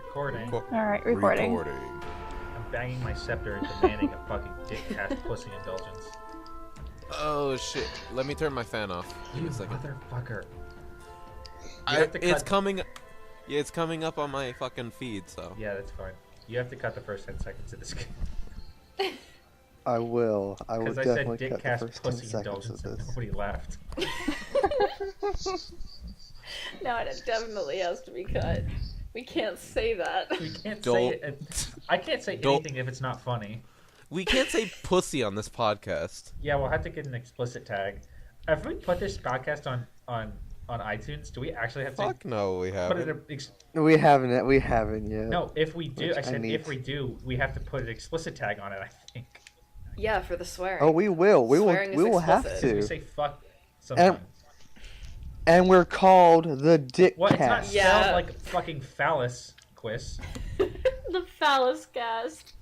Recording. Alright, recording. I'm banging my scepter and demanding a fucking dick cast pussy indulgence. Oh shit! Let me turn my fan off. Give me You a second. motherfucker. It's coming. Yeah, it's coming up on my fucking feed. So. Yeah, that's fine. You have to cut the first 10 seconds of this game. I will. I will Because I said definitely dick cut the cast first 10 pussy seconds indulgence of and this. nobody laughed. No, it definitely has to be cut. We can't say that. We can't Don't- say it. I can't say Don't- anything if it's not funny. We can't say pussy on this podcast. Yeah, we'll have to get an explicit tag. If we put this podcast on iTunes, do we actually have to Fuck no, we put it? haven't. We haven't yet. No, if we do, Which I I said need. if we do, we have to put an explicit tag on it. I think. Yeah, for the swearing. Oh, we will. We Swearing is will have explicit. We to. say fuck sometimes. And we're called the Dick What? It's not Cast. Yeah. spelled like fucking phallus quiz. The phallus cast.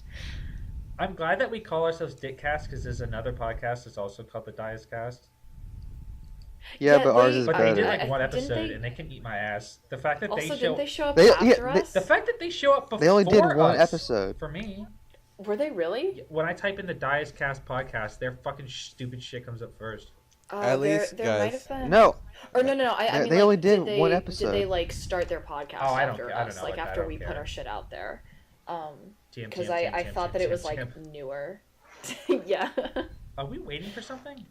I'm glad that we call ourselves Dickcast because there's another podcast that's also called the Dias Cast. Yeah, Yeah, but ours they- is But they better. did like one Didn't episode they- and they can eat my ass. The fact that Also, they didn't show they show up They- after yeah, us? the fact that they show up before They only did one us, episode. for me. Were they really? When I type in the Dias Cast podcast, their fucking stupid shit comes up first. At least, there might guys. have been. No, Or no. I mean, They like, only did they, one Did episode. they like start their podcast Oh, I don't after care. I don't us? know Like about that. I after don't we put care. our shit out there? TM, Because TM, I TM, thought that it was TM, like TM. newer. Yeah. Are we waiting for something?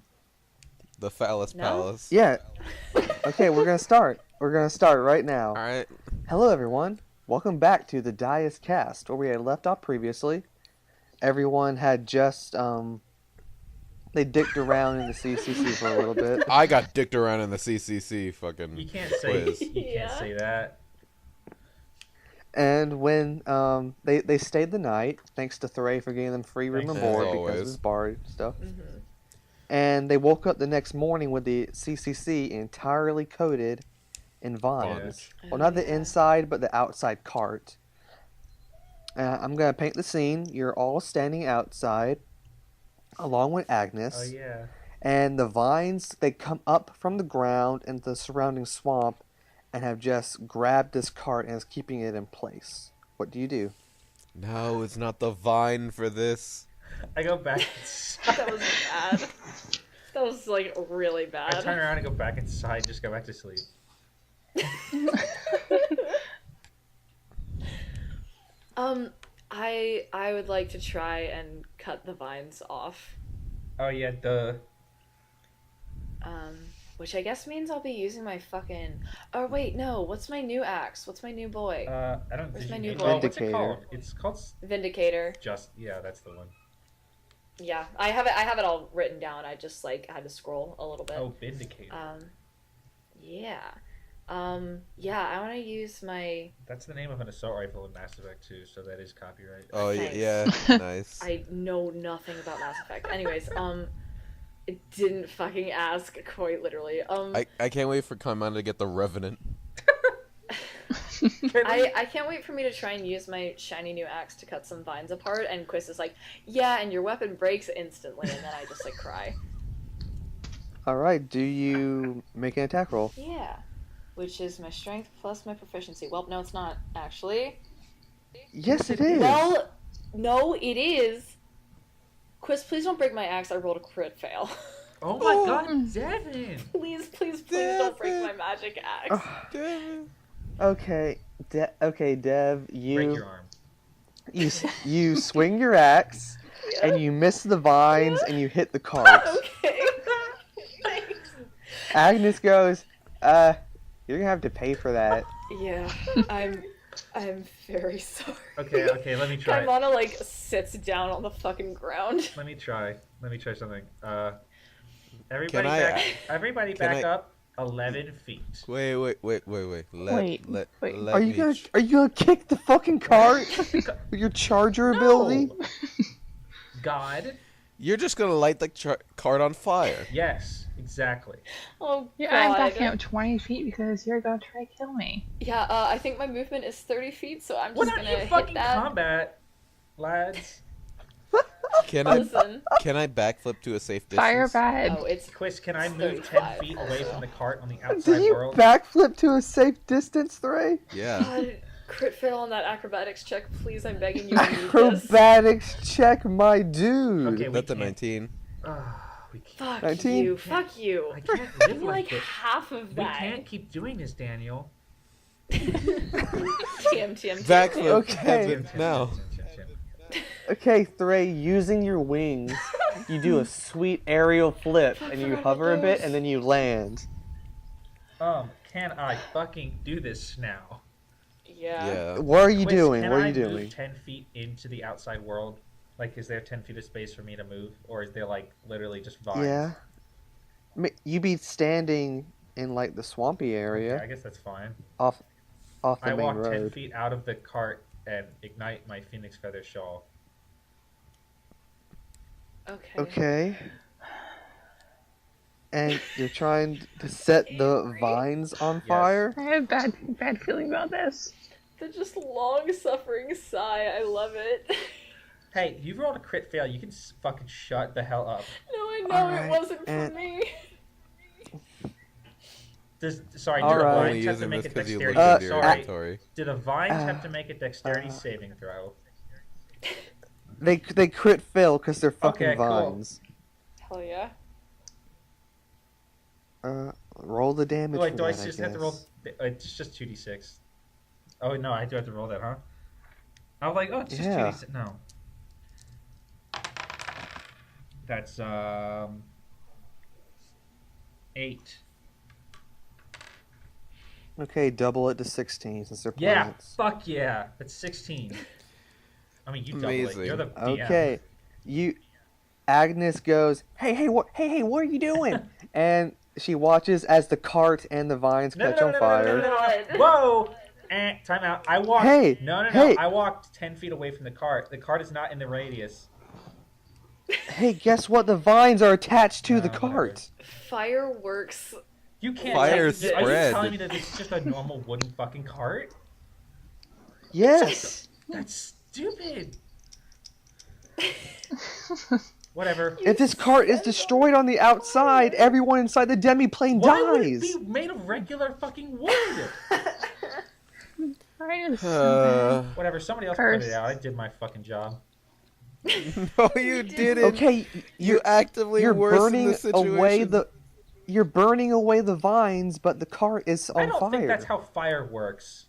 The phallus No? palace. yeah. Okay, we're gonna start. We're gonna start right now. All right. Hello, everyone. Welcome back to the Dias Cast, where we had left off previously. Everyone had just they dicked around in the CCC for a little bit. I got dicked around in the CCC fucking You can't say quiz. you can't Yeah. say that. And when they stayed the night, thanks to Thray for getting them free room and Thanks. board As because always. of his bar stuff. Mm-hmm. And they woke up the next morning with the CCC entirely coated in vines. Yes. Well, not the inside, but the outside cart. I'm gonna paint the scene. You're all standing outside, along with Agnes. Oh yeah. And the vines, they come up from the ground into the surrounding swamp and have just grabbed this cart and is keeping it in place. What do you do? No, it's not the vine for this. I go back. That was bad. That was like really I bad. turn around and go back inside. Just go back to sleep. I would like to try and cut the vines off. Oh yeah, duh. Which I guess means I'll be using my fucking. Oh wait, no. What's my new axe? What's my new boy? I don't. Where's Did my you new name boy? it? What's it Vindicator. called? It's called Vindicator. just. Yeah, that's the one. Yeah, I have it. I have it all written down. I just like had to scroll a little bit. Oh, Vindicator. Yeah. Yeah. I want to use my. That's the name of an assault rifle in Mass Effect 2, so that is copyright. Oh Thanks. yeah, nice. I know nothing about Mass Effect. Anyways, it didn't fucking ask quite literally. I can't wait for Commander to get the Revenant. I can't wait for me to try and use my shiny new axe to cut some vines apart, and Quiz is like, yeah, and your weapon breaks instantly, and then I just like cry. Alright, do you make an attack roll? Yeah. Which is my strength plus my proficiency. Well, no, it's not, actually. Yes, it is. Well, no, it is. Quiz, please don't break my axe. I rolled a crit fail. Oh my God, Devin! Please don't break my magic axe. Damn. Okay, Dev, Break you your arm. you swing your axe Yeah. and you miss the vines and you hit the cart. Okay. Thanks. Agnes goes, you're gonna have to pay for that. Yeah, I'm very sorry. Okay, let me try. Kaimana like sits down on the fucking ground. Let me try something. Everybody Can everybody can back I- up 11 feet. Wait. Wait. Let Are you me gonna kick the fucking cart with your charger ability? No. God. You're just gonna light the cart on fire. Yes, exactly. Oh Yeah, god. I'm backing up 20 feet because you're gonna try to kill me. Yeah, I think my movement is 30 feet, so I'm We're just not gonna in hit fucking that. combat, lads. Can I Listen. backflip to a safe distance? Fire bad. Oh, it's Quiz, can I It's move 35 10 feet away also. from the cart on the Did outside you world? backflip to a safe distance, Thray? Yeah. God, Crit fail on that acrobatics check, please. I'm begging you. I need this. Acrobatics check, my dude. Okay, we That's a can't. 19. We can't. Fuck 19? you. Fuck you. I can't Give live me like like this. half of We that. can't keep doing this, Daniel. TM. Backflip. Okay. Now. Okay, Threy, using your wings, you do a sweet aerial flip, and you hover a bit, and then you land. Can I fucking do this now? Yeah. What are you Quiz, doing? Can What are I you move doing? 10 feet into the outside world? Like, is there 10 feet of space for me to move? Or is there, like, literally just vines? Yeah. You be standing in, like, the swampy area Okay, I guess that's fine. off the I main walk 10 road. feet out of the cart and ignite my phoenix feather shawl. Okay. Okay. And you're trying to set the vines on Yes. fire? I have bad feeling about this. The just long-suffering sigh. I love it. Hey, you rolled a crit fail. You can fucking shut the hell up. No, I know Alright, it wasn't for and- me. Sorry, All do the right. Only vines have to using make this a because you dexterity? looked into your Sorry, inventory. do the vines have to make a dexterity uh, saving throw? They crit fail because they're fucking Okay, cool. vines. Hell yeah. Roll the damage Wait, for do I that, just I have to roll? guess. It's just 2d6. Oh no, I do have to roll that, huh? I was like, oh, it's just Yeah. 2d6. No. That's 8. Okay, double it to 16 since they're Yeah, plants. fuck yeah. That's 16. I mean, you double it. Amazing. You're the DM. Okay, Agnes goes, hey, what are you doing? And she watches as the cart and the vines catch on fire. God. Whoa! Time out. I walked. Hey, No. hey. I walked 10 feet away from the cart. The cart is not in the radius. Hey, guess what? The vines are attached to the Nah, cart. Fireworks. You can't. Fire Are you spread. telling me that this is just a normal wooden fucking cart? Yes. That's stupid. Whatever. If this cart is destroyed on the outside, everyone inside the demi-plane Why would it dies. be made of regular fucking wood? Right is so bad. Whatever. Somebody else put Curse. it out. I did my fucking job. No, you didn't. Okay, You actively you're worsened burning the situation. away you're burning away the vines, but the cart is I on don't fire. think that's how fire works.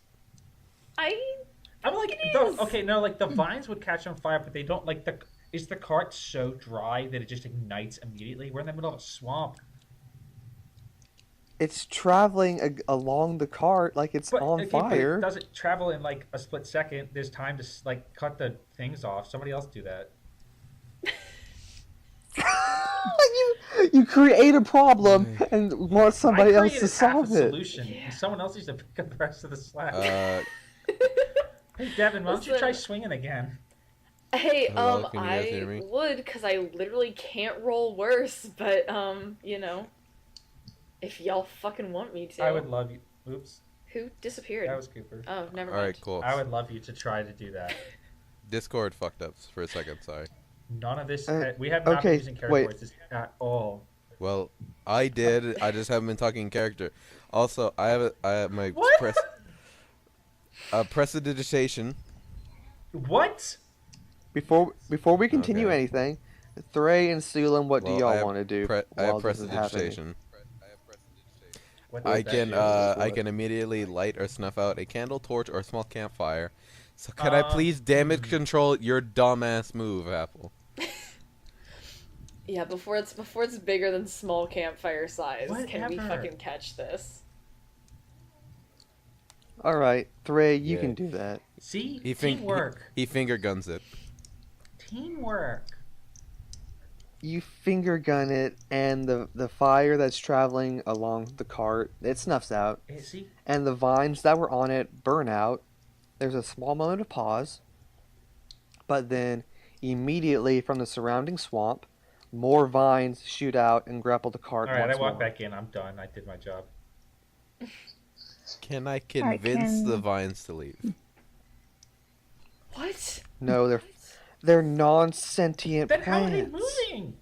I'm like, is. okay, no, like the vines would catch on fire, but they don't. Like is the cart so dry that it just ignites immediately? We're in the middle of a swamp. It's traveling along the cart like it's on okay, fire. But it doesn't travel in like a split second. There's time to like cut the things off. Somebody else do that. You create a problem and want somebody I else to created half solve a it. solution, and someone else needs to pick up the rest of the slack. Uh, Hey Devin, why don't you Listen. try swinging again? Hey, Hello, can you guys I hear me? would, because I literally can't roll worse, but, you know, if y'all fucking want me to. I would love you. Oops, Who disappeared? that was Cooper. Oh, never mind. Alright, cool. I would love you to try to do that. Discord fucked up for a second, sorry. None of this. Uh, We have not okay, been using character wait. voices at all. Well, I did. I just haven't been talking in character. Also, I have my What? prestidigitation. What? Before we continue Okay. anything, Threy and Sulam, what do Well, I y'all have want to do I have while this is happening? prestidigitation. What I does that can do? I can immediately light or snuff out a candle, torch, or small campfire. So can I please damage control your dumbass move, Apple? Yeah, before it's bigger than small campfire size. Can we Whatever. fucking catch this? All right, Threy, you Yeah. can do that. See, He teamwork. He finger guns it. Teamwork. You finger gun it, and the fire that's traveling along the cart, it snuffs out, See, and the vines that were on it burn out. There's a small moment of pause, but then immediately from the surrounding swamp, more vines shoot out and grapple the cart all right, once I walk more. back in. I'm done. I did my job. Can I Alright, convince can- the vines to leave? What? No, they're non-sentient Then how are they plants. moving?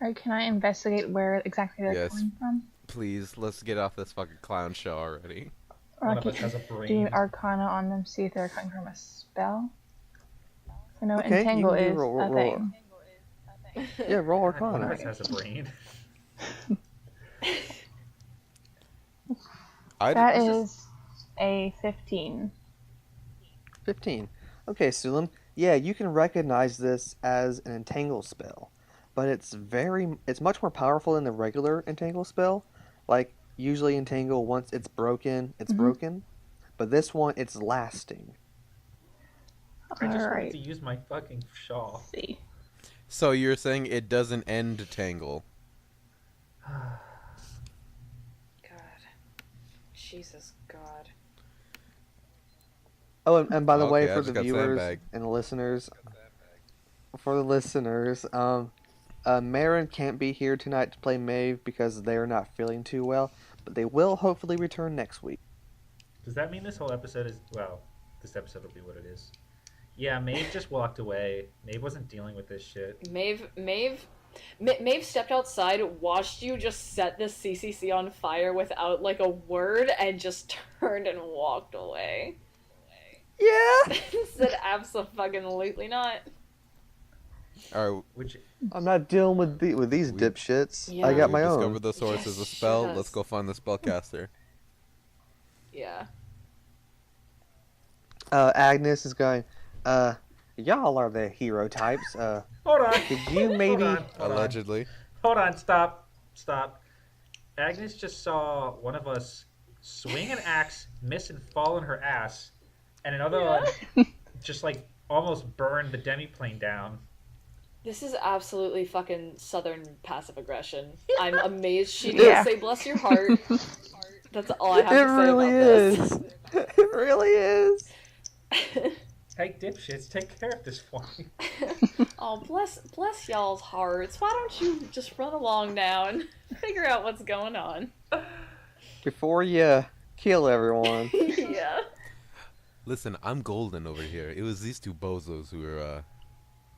Alright, can I investigate where exactly they're Yes. coming from? Please, let's get off this fucking clown show already. One of Rocky, us has a do brain. Arcana on them, see if they're coming from a spell. I know Okay, Entangle you is roll, a roll. thing. Yeah, roll God, one of Arcana. us has a brain. That This is a 15. 15. Okay, Sulam. Yeah, you can recognize this as an entangle spell, but it's much more powerful than the regular entangle spell. Like usually entangle, once it's broken, it's broken, but this one it's lasting. I just wanted Alright. to use my fucking shawl. See. So you're saying it doesn't end Tangle? God. Jesus God. Oh, and by the way, Okay, I for just the got viewers sandbagged. and the listeners, Marin can't be here tonight to play Maeve because they're not feeling too well, but they will hopefully return next week. Does that mean this whole episode is... Well, this episode will be what it is. Yeah, Maeve just walked away. Maeve wasn't dealing with this shit. Maeve stepped outside, watched you just set the CCC on fire without like a word, and just turned and walked away. Yeah! Said abso-fucking-lutely not. Alright, Which... I'm not dealing with these dipshits. Yeah. I got we my own. discovered the source Yes, is a she spell. does. Let's go find the spellcaster. Yeah. Agnes is going, y'all are the hero types. Hold on. Could you maybe... Hold on. Allegedly. Hold on, stop. Agnes just saw one of us swing an axe, miss and fall on her ass, and another one just like almost burned the demiplane down. This is absolutely fucking southern passive aggression. I'm amazed she didn't Yeah. say bless your heart. That's all I have It to say really about is. It really is. this. Hey, dipshits, take care of this for me. Oh, bless y'all's hearts. Why don't you just run along now and figure out what's going on? Before you kill everyone. Yeah. Listen, I'm golden over here. It was these two bozos who were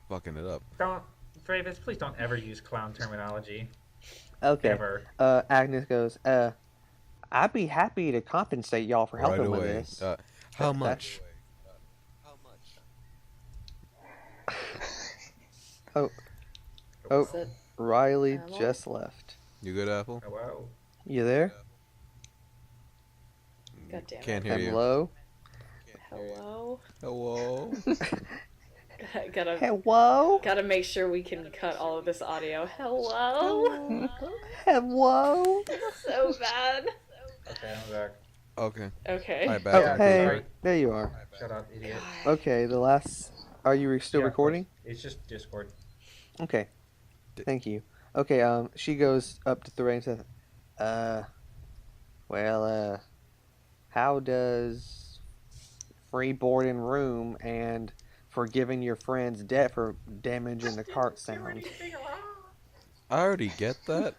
fucking it up. Don't, Travis, please don't ever use clown terminology. Okay. Ever. Agnes goes, I'd be happy to compensate y'all for helping Right with away. this. How That- much? Oh, Is it- Riley Hello? just left. You good, Apple? Hello. You there? God damn it. Can't hear you. Hello? Hello? Hello? Gotta Hello? make sure we can cut all of this audio. Hello? Hello? So bad. Okay, I'm back. Okay. Okay. Hi, Oh, back. hey, sorry. there you are. Shut up, idiot. Okay, the last... Are you still Yeah, of recording? course. It's just Discord. Okay. Thank you. Okay, she goes up to Thray and says, how does free board and room and forgiving your friend's debt for damaging the cart sound? I already get that.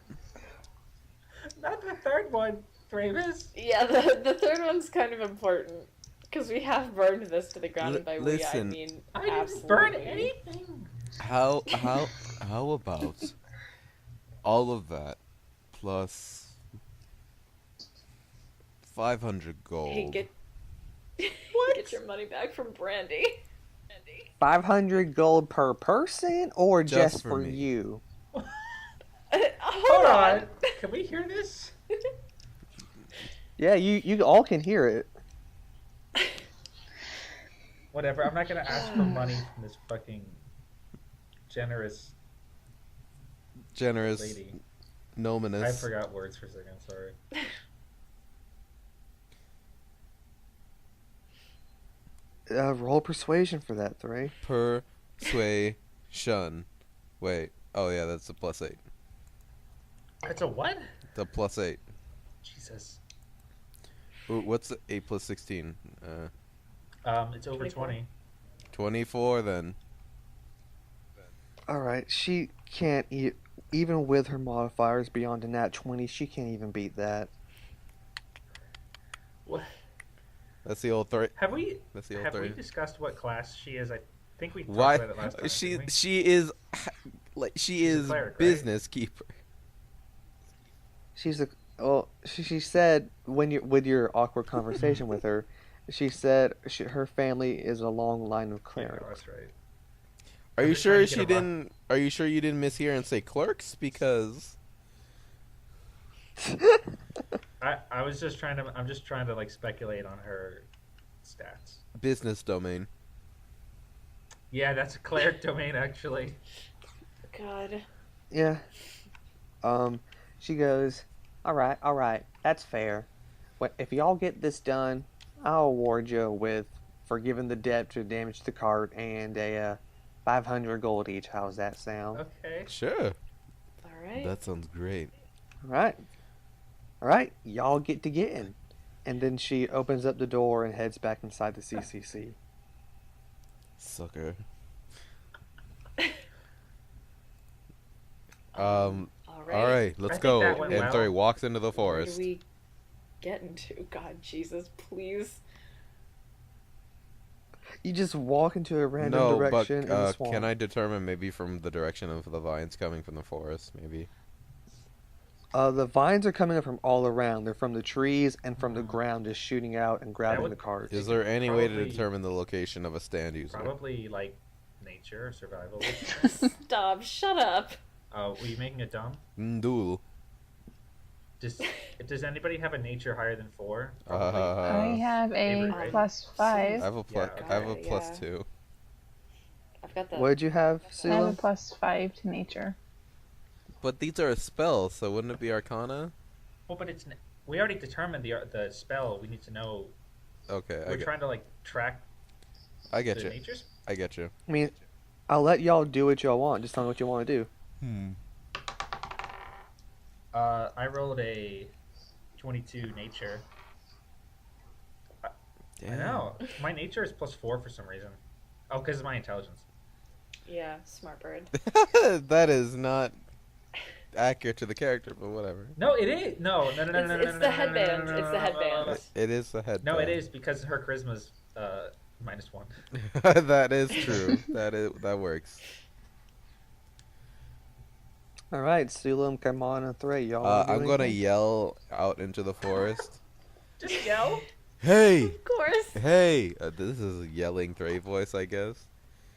Not the third one, Travis. Yeah, the third one's kind of important. Because we have burned this to the ground, and by Listen. we, I mean I didn't absolutely. burn anything. How about all of that plus 500 gold? Hey, get your money back from Brandy. 500 gold per person or Just just for for me. you? Hold on. Can we hear this? Yeah, you all can hear it. Whatever. I'm not gonna ask for money from this fucking generous lady. Nominous. I forgot words for a second. Sorry. Roll persuasion for that, Thray. Persuasion. Wait. Oh yeah, that's a +8. It's a what? The +8. Jesus. Ooh, what's the 8 plus 16? It's over 20. 24 then. Alright, she can't even with her modifiers beyond a nat 20, she can't even beat that. What? That's the old 3. Have we That's the old have we 3. discussed what class she is? I think we talked Why? about it last time. didn't we? She is like she She's a is cleric, right? business keeper. She's a Well, she said when you with your awkward conversation with her, she said her family is a long line of Yeah, clerics. that's right. Are I'm you just trying sure to get she a rough. didn't? Are you sure you didn't mishear and say clerks? Because I was just trying to. I'm just trying to like speculate on her stats. business domain. Yeah, that's a cleric domain actually. God. Yeah. Um, she goes, all right, that's fair. If y'all get this done, I'll award you with forgiving the debt to damage the cart and a 500 gold each. How's that sound? Okay. Sure, All right. that sounds great. All right, y'all get to getting. And then she opens up the door and heads back inside the CCC. Sucker. All All right. right, let's I think go. that went And well. Thori walks into the Where do forest. we get into? God, Jesus, please. You just walk into a random No, but direction in the swamp. can I determine maybe from the direction of the vines coming from the forest? Maybe. The vines are coming up from all around. They're from the trees and from the ground, just shooting out and grabbing would- the carts. Is there any way to Probably- determine the location of a stand user? Probably like nature or survival. Stop. Shut up. Oh, were you making a dumb? Ndul. Does anybody have a nature higher than 4? I have a Avery, right? plus I 5. have a plus. Yeah, I have a okay. plus Yeah. 2. I've got the. What did you have, I have a Sula? plus 5 to nature. But these are spells, so wouldn't it be Arcana? Well, but we already determined the spell. We need to know. Okay, We're trying to like track I get the you. natures. I get you. I mean, I'll let y'all do what y'all want. Just tell me what you want to do. I rolled a 22 nature. I know. My nature is plus 4 for some reason. Oh, because of my intelligence. Yeah, smart bird. That is not accurate to the character, but whatever. No, it is. No. It's the headband. It's the headband. It is the head. No, it is because her charisma's -1. That is true. That works. All right, Sulam, come on, and Thray. Y'all wanna do I'm gonna anything? yell out into the forest. Just yell. Hey, Of course. hey! This is a yelling Thray voice, I guess.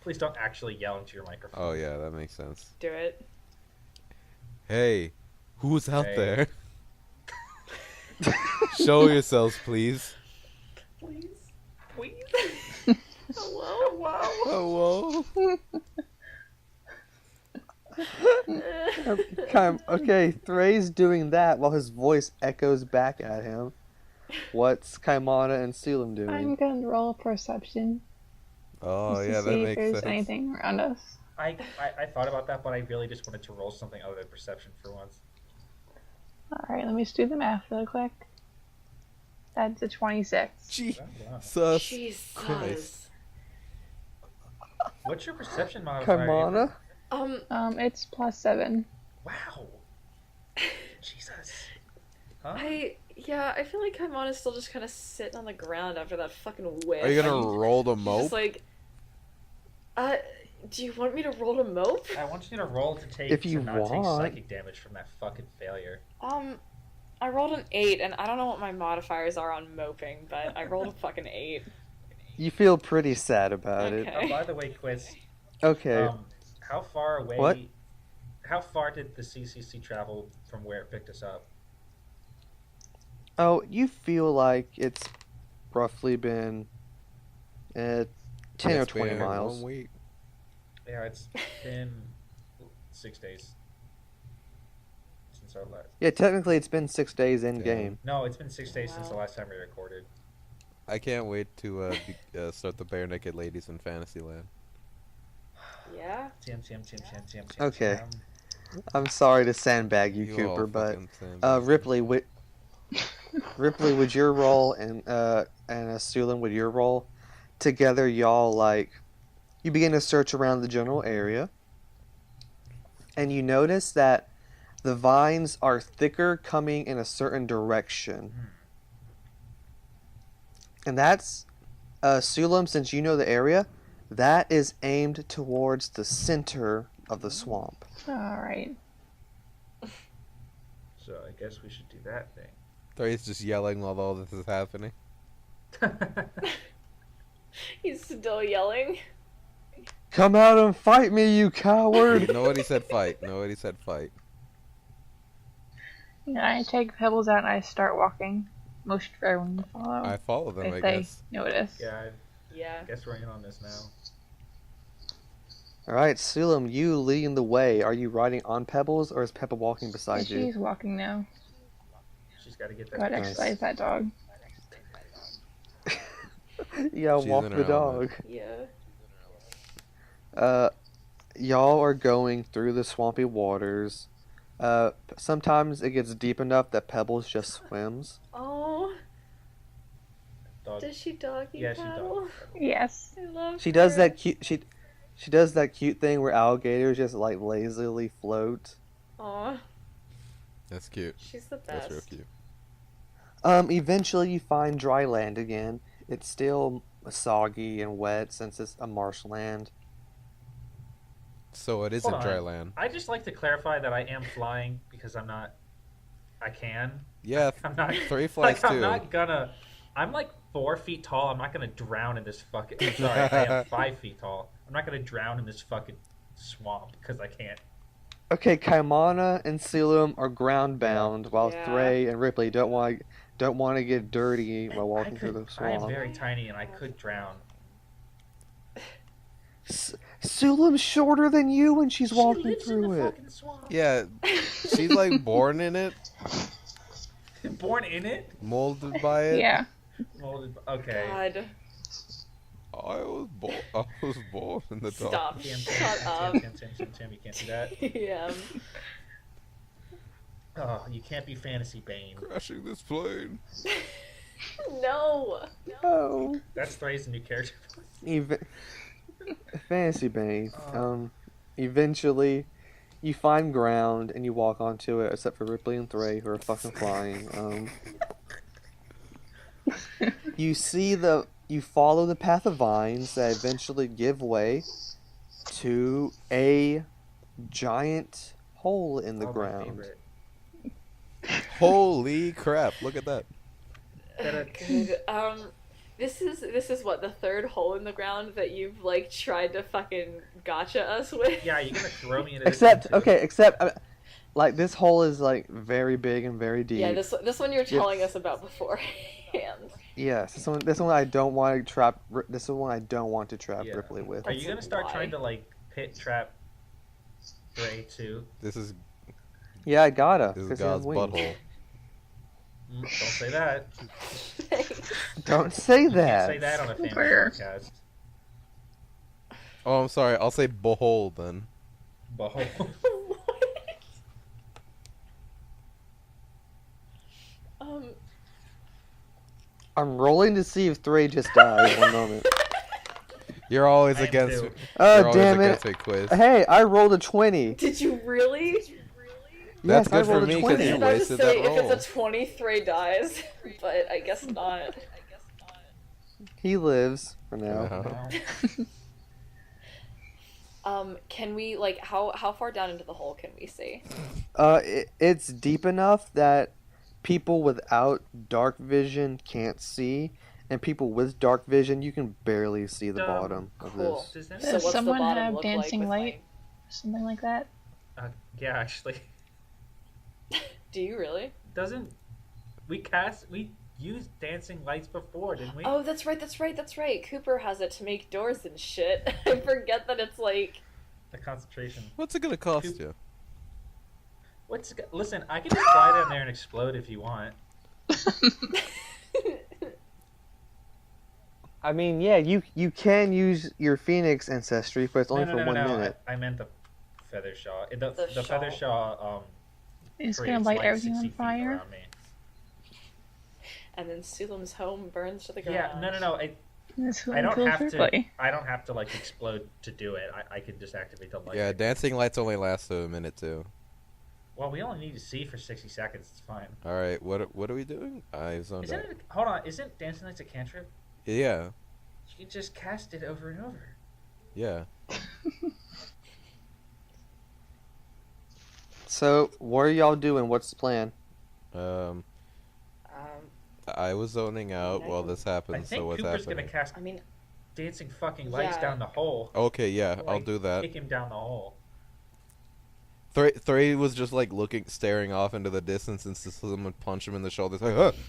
Please don't actually yell into your microphone. Oh yeah, that makes sense. Do it. Hey, who's out Hey. there? Show yourselves, please. Please. Please. Hello. Hello. Okay, Thray's doing that while his voice echoes back at him. What's Kaimana and Sulam I'm doing? going to roll perception. Oh just yeah, to that see if makes there's sense. anything around us. I thought about that, but I really just wanted to roll something other than perception for once. Alright, let me just do the math really quick. That's a 26. Jesus Wow. Jesus. Christ. What's your perception modifier? Kaimana? It's plus 7. Wow. Jesus. Huh? I feel like Kaimana's still just kind of sitting on the ground after that fucking whiff. Are you gonna roll the She's mope? just like, do you want me to roll to mope? I want you to roll to take If you to not take want. psychic damage from that fucking failure. I rolled an 8, and I don't know what my modifiers are on moping, but I rolled a fucking 8. You feel pretty sad about it. Okay. Oh, by the way, Quiz, Okay. how far away? What? How far did the CCC travel from where it picked us up? Oh, you feel like it's roughly been 10 or It's 20 been miles. 1 week. Yeah, it's been 6 days since our last. Yeah, technically it's been 6 days in Damn. game. No, it's been 6 days since the Wow. last time we recorded. I can't wait to start the bare naked ladies in Fantasyland. Yeah? TM. Okay. I'm sorry to sandbag you, You all Cooper, but fucking sandbags. Ripley, would your roll and Sulan, would your roll together? Y'all you begin to search around the general area, and you notice that the vines are thicker, coming in a certain direction, and that's Sulam. Since you know the area, that is aimed towards the center of the swamp. Alright. So I guess we should do that thing. Three's just yelling while all this is happening. He's still yelling. Come out and fight me, you coward! Nobody said fight. Nobody said fight. Yeah, I take Pebbles out and I start walking. Motion for everyone to follow. I follow them, if I they guess. notice. Yeah, Yeah. I guess we're in on this now. Alright, Sulam, you leading the way. Are you riding on Pebbles or is Pebble walking beside you? She's walking now. She's got to get that. Gotta Nice. exercise that dog. You gotta She's walk in the her dog. Yeah. Y'all are going through the swampy waters. Sometimes it gets deep enough that Pebbles just swims. Oh, Dog. does she doggy Yeah, she paddle? dog. Yes. I love She does her. that cute. She does that cute thing where alligators just like lazily float. Aw, That's cute. she's the best. That's real cute. Eventually you find dry land again. It's still soggy and wet since it's a marshland. So it is Hold in dry on. land. I just like to clarify that I am flying because I'm not. I can. Yeah, I'm not. Three flies Like, I'm too. not gonna. I'm like 4 feet tall. I'm not gonna drown in this fucking. Sorry, I am 5 feet tall. I'm not gonna drown in this fucking swamp because I can't. Okay, Kaimana and Selim are ground bound, while Yeah. Thray and Ripley don't want to get dirty while I walking through the I am swamp. very tiny and I could drown. Sulam's shorter than you and she's walking she lives in through the it. fucking swamp. Yeah, she's like born in it, Born in it. molded by it. Yeah. Molded. Okay. God, I was born in the dark. stop. Tim, Shut up. Tim, you can't do that. Yeah. Oh, you can't be Fantasy Bane. Crashing this plane. No. Oh. That's Thray's new character. Fantasy Bane. Oh. Eventually, you find ground and you walk onto it, except for Ripley and Thray, who are fucking flying. You follow the path of vines that eventually give way to a giant hole in the Oh, my ground. favorite. Holy crap! Look at that. Good. This is what, the third hole in the ground that you've like tried to fucking gotcha us with? Yeah, you're gonna throw me into this thing, Except, like, this hole is like very big and very deep. Yeah, this one you're telling us about beforehand. Yes, this one I don't want to trap. This is one I don't want to trap Yeah. Ripley with. Are you gonna start Why? trying to like pit trap Thray too? This is Yeah, I gotta. this is 'cause he has God's wings. butthole. Don't say that. Don't say Can't that. say that on a family Where? podcast. Oh, I'm sorry. I'll say behold then. Behold. um, I'm rolling to see if Thray just died. One moment. You're always I am against. too. You're Oh, always damn against it. me, quiz. Hey, I rolled a 20. did you really? That's Yes, I good for rolled a me, 'cause 20. I you was about to wasted say, that if it's a roll. 23 dies, but I guess not. He lives for now. Uh-huh. Can we, like, how far down into the hole can we see? It's deep enough that people without dark vision can't see, and people with dark vision, you can barely see the Dumb. bottom of Cool. this. Does So anyone... Does what's the someone bottom have look dancing like with light? Something like that? Yeah, actually, Do you really? doesn't we used dancing lights before, didn't we? Oh, that's right. Cooper has it to make doors and shit. I forget that it's like... The concentration. What's it gonna cost you? Listen, I can just fly down there and explode if you want. I mean, yeah, you can use your Phoenix ancestry, but it's only no, for 1 minute. I meant the feather shaw. The The feather shawl. shaw. It's gonna creates light like everything 60 on feet fire? around me. And then Sulam's home burns to the ground. Yeah, no. That's I don't cool have for to. Ripley. I don't have to like explode to do it. I can just activate the light. Yeah, dancing lights only last a minute too. Well, we only need to see for 60 seconds. It's fine. All right, what are we doing? I zoned Isn't out. it? Hold on. Isn't dancing lights a cantrip? Yeah, You can just cast it over and over. yeah. So, what are y'all doing? What's the plan? Um, Um, I was zoning out while this I happened. think So what's Cooper's happening? gonna cast I mean, dancing fucking lights yeah. down the hole. Okay, yeah, I'll Like, do that. kick him down the hole. Three was just like looking, staring off into the distance, and someone punch him in the shoulder. It's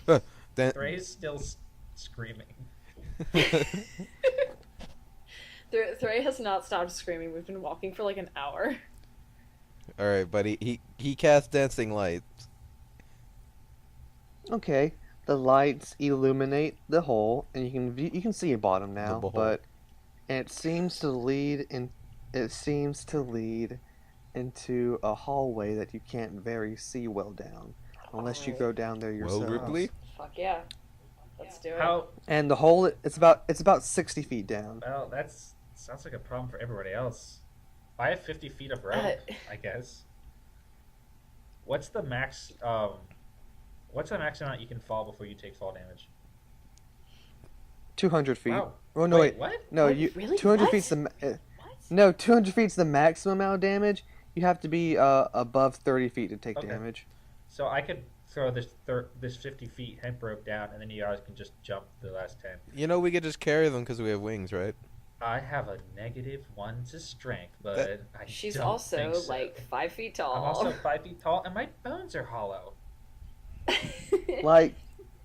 like, Dan- Threy's still screaming. Threy has not stopped screaming. We've been walking for like an hour. All right, but he cast dancing lights. Okay, the lights illuminate the hole, and you can see a bottom The now, hole. but it seems to lead into a hallway that you can't very see well down, unless you go down there Well, yourself. Ripley, Fuck yeah. Let's do it. How? And the hole it's about 60 feet down. Well, that's sounds like a problem for everybody else. I have 50 feet of rope, I guess. What's the max? What's the max amount you can fall before you take fall damage? 200 feet. Wow. Oh no, wait. What? No, Wait, you really? 200 What? feet's the What? no 200 feet's the maximum amount of damage. You have to be above 30 feet to take Okay. damage. So I could throw this 50 feet hemp rope down, and then you guys can just jump the last 10. you know we could just carry them because we have wings, right? I have a -1 to strength, but I She's don't also think so. like 5 feet tall. I'm also 5 feet tall, and my bones are hollow. Like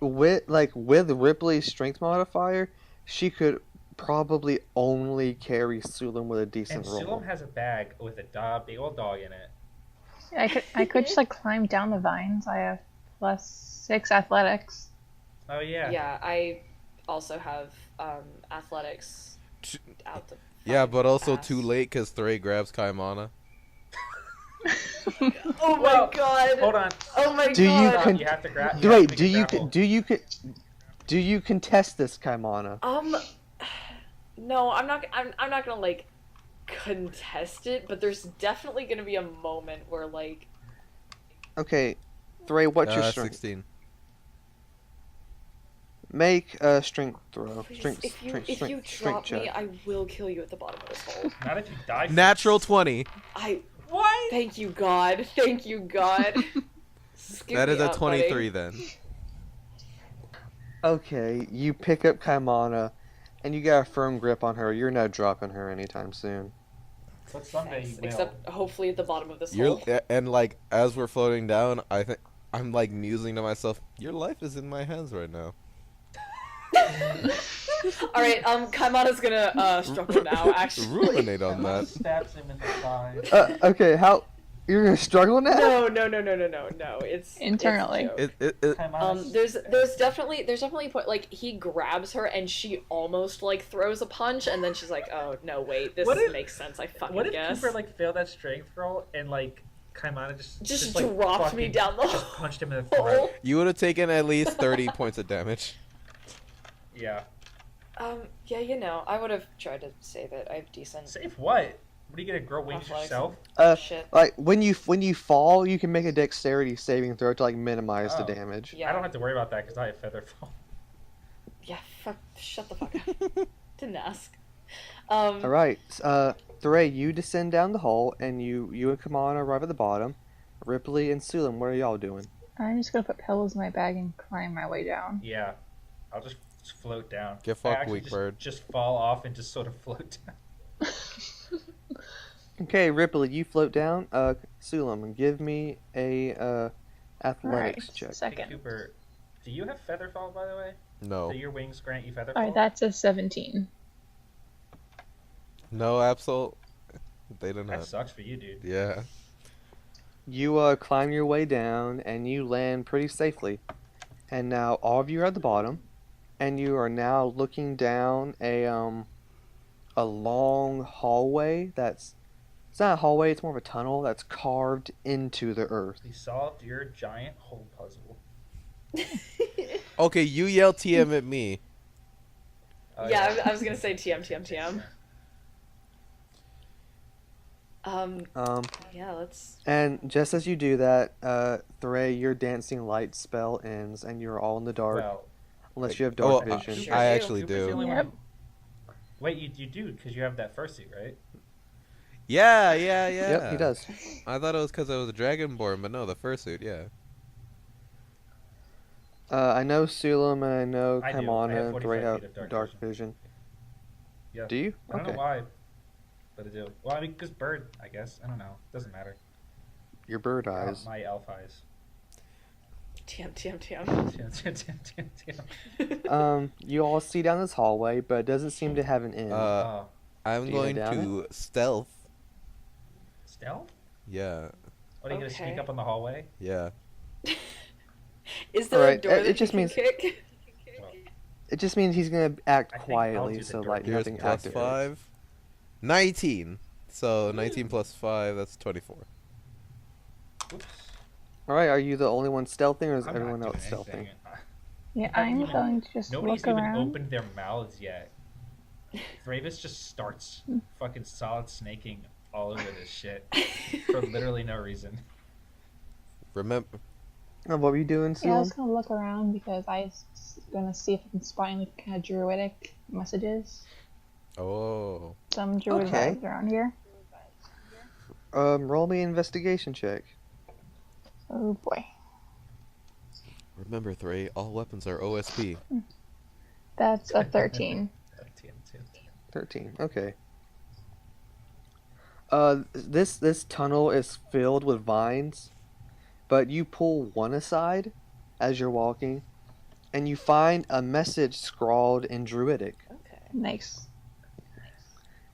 with Ripley's strength modifier, she could probably only carry Sulam with a And decent roll. Sulam has a bag with a big old dog in it. I could just like climb down the vines. I have +6 athletics. Oh yeah. Yeah, I also have athletics out the Yeah, fucking but also ass. too late because Threy grabs Kaimana. Oh my Well, god. Hold on. Oh my Do you god. con- You have to grab. Wait, do you contest this, Kaimana? No, I'm not gonna like contest it, but there's definitely gonna be a moment where like Okay, Threy, what's your strength? 16. Make a strength throw. please, Strength, if you strength drop me, check. I will kill you at the bottom of this hole. Not if you die. Natural 20. What? Thank you, God. Thank you, God. Scoop That is me a up, 23 buddy. then. Okay, you pick up Kaimana, and you got a firm grip on her. You're not dropping her anytime soon. But someday Thanks. you will. Except hopefully at the bottom of this You're hole. and like as we're floating down, I think I'm like musing to myself, your life is in my hands right now. Alright, Kaimana's gonna struggle now, actually. Ruminate on that. Stabs him in the thigh. Okay, how you're gonna struggle now? No. It's Internally. It's a joke. Kaimana's There's definitely a point like he grabs her and she almost like throws a punch and then she's like, oh no wait, this What if- makes sense. I fucking What if guess. Cooper like failed that strength roll and like Kaimana just Just dropped me fucking- down the just punched him in the hole. throat? You would have taken at least 30 points of damage. Yeah. Yeah, you know, I would have tried to save it. I have decent. Save what? What are you gonna grow wings Athletics. yourself? Shit. Like when you fall, you can make a dexterity saving throw to like minimize the Oh. damage. Yeah. I don't have to worry about that because I have feather fall. Yeah. Fuck. Shut the fuck up. Didn't ask. All right, Threy, you descend down the hole, and you and Kamana arrive at the bottom. Ripley and Sulam, what are y'all doing? I'm just gonna put pillows in my bag and climb my way down. Yeah. I'll just float down. Get I fucked, actually weak bird. Just fall off and just sort of float down. Okay, Ripley, you float down. Sulam, give me a athletics check. Hey, Second. Cooper, do you have feather fall, by the way? No. Do your wings grant you feather fall? Alright, that's a 17. No, Absol. They don't That have. sucks for you, dude. Yeah. You climb your way down, and you land pretty safely. And now all of you are at the bottom, and you are now looking down a long hallway that's it's not a hallway, it's more of a tunnel that's carved into the earth. We solved your giant hole puzzle. Okay, you yell TM at me. Oh, Yeah, I was gonna say TM. Yeah, let's. And just as you do that, Threy, your dancing light spell ends, and you're all in the dark, Well, unless you have Oh, dark vision. Sure I do. actually Cooper's the do. only Yep. one- Wait, you do because you have that fursuit, right? Yeah. Yep, he does. I thought it was because I was a dragonborn, but no, the fursuit, yeah. I know Sulam and I know I do. I have Kaimana and 45 Threy have feet of dark vision. vision. Yeah. Do you? I don't Okay. know why, but I do. Well, I mean, because bird, I guess. I don't know. Doesn't matter. Your bird eyes. My elf eyes. Damn, damn, damn. You all see down this hallway, but it doesn't seem to have an end. Oh, I'm Do you head going down to stealth. stealth? Yeah, What, are you gonna sneak Okay. up on the hallway? yeah. Is there a Alright, door it that just you can means- kick? Well, It just means he's gonna act I think I'll quietly, do the so door. like Here's nothing plus activates. 5. 19. So 19 plus 5, that's 24. Oops. Alright, are you the only one stealthing, or is I'm everyone not else doing stealthing? anything. Yeah, haven't I'm even- going to just Nobody's look even around. opened their mouths yet. Thravis just starts fucking solid snaking all over this shit for literally no reason. Remember, Oh, what were you doing, Yeah, I was Sulam? gonna look around because I was gonna see if I can spot any kind of druidic messages. oh, Some druid Okay. vibes around here. Roll me an investigation check. Oh boy. remember 3, all weapons are OSP. That's a 13. 13. Okay. This tunnel is filled with vines, but you pull one aside as you're walking, and you find a message scrawled in Druidic. Okay. Nice.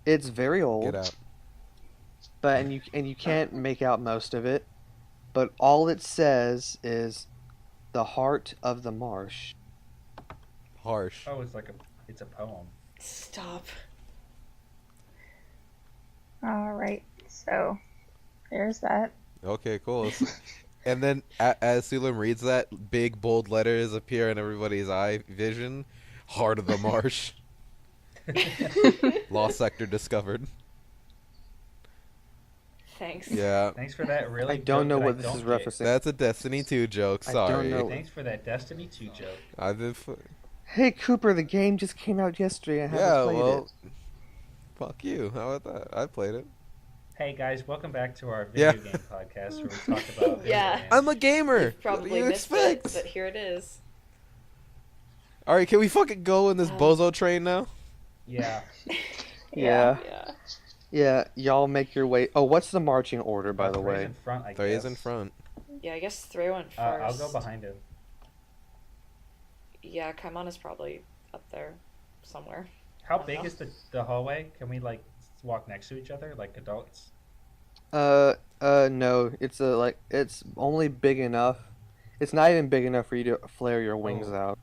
It's very old, Get out. but and you can't make out most of it. But all it says is, "The heart of the marsh." Harsh. Oh, it's a poem. Stop. Alright, so there's that. Okay, cool. And then as Sulam reads that, big bold letters appear in everybody's eye vision. Heart of the marsh. Lost sector discovered. Thanks. Yeah, Thanks for that really I don't joke know that what I this don't is get. referencing. that's a Destiny 2 joke. I don't Sorry. know. Thanks for that Destiny 2 joke. I've been. Hey Cooper, the game just came out yesterday. I haven't Yeah, played well, it. fuck you. How about that? I played it. Hey guys, welcome back to our video Yeah. game podcast where we talk about video Yeah. games. I'm a gamer. You've What do probably you missed expect? it, but here it is. All right, can we fucking go in this bozo train now? Yeah. Yeah. Yeah. Yeah, y'all make your way. Oh, what's the marching order, by the Three's way? in front, I Three guess. is in front. Yeah, I guess Threy went first. I'll go behind him. Yeah, Kaimana's probably up there somewhere. How don't big know. is the hallway? Can we like walk next to each other like adults? No, it's only big enough. It's not even big enough for you to flare your wings Oh. out.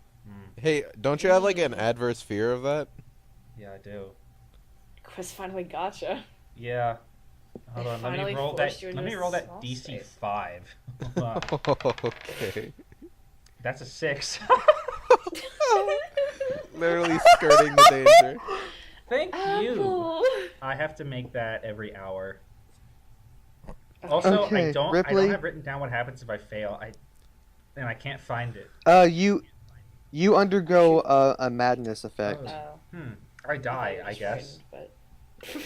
Hey, don't you have like an adverse fear of that? Yeah, I do. Chris finally gotcha. Yeah. Hold They on, let me finally roll forced that. you Let into me a roll that small DC space. 5. Hold on. Okay. That's a 6. Literally skirting the danger. Thank you. Apple. I have to make that every hour. Also, Okay, I don't Ripley. have written down what happens if I fail. And I can't find it. You undergo a madness effect. Oh. I die, thought I you were guess. frightened,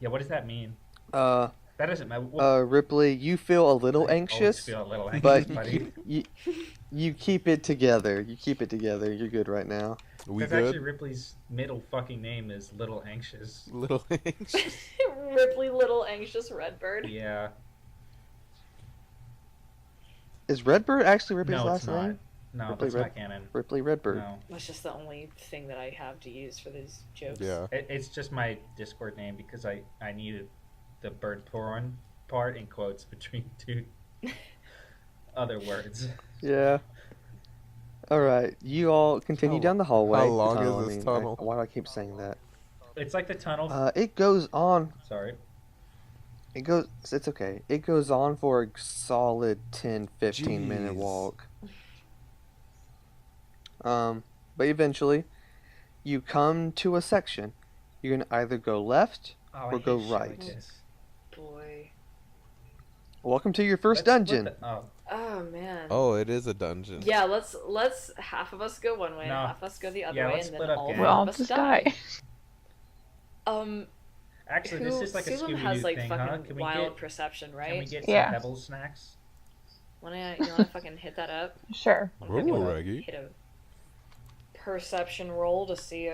Yeah, what does that mean? Uh, That doesn't matter. Ripley, you feel a little I always anxious, feel a little anxious, but buddy. you keep it together. You keep it together. You're good right now. We Because actually good? Ripley's middle fucking name is Little Anxious. Little anxious. but Ripley, little anxious redbird. Yeah. Is Redbird actually Ripley's No, last it's not. name? No, Ripley that's not canon. Ripley Redbird. No. That's just the only thing that I have to use for these jokes. Yeah. It's just my Discord name because I needed the bird porn part in quotes between two other words. Yeah. All right, you all continue How- down the hallway. how long is Tunnel, this tunnel? why do I keep saying that? It's like the tunnel. It goes on. Sorry. It's okay. It goes on for a solid 10, 15-minute Jeez. walk. But eventually, you come to a section. You can either go left. Oh, I Or hate go shit like right. this. Boy. Welcome to your first Let's split dungeon. Oh man. Oh, it is a dungeon. Yeah, let's half of us go one way, No. and half of us go the other Yeah, way, let's and split then up, all gang. We'll all of us just die. die. Actually, this is like a Sulam Scooby-Doo has like thing, fucking huh? Can we wild get perception, can right? we get Yeah. some Pebbles snacks? You wanna fucking hit hit that up? Sure. Wanna maybe Ooh, Reggie. hit a perception roll to see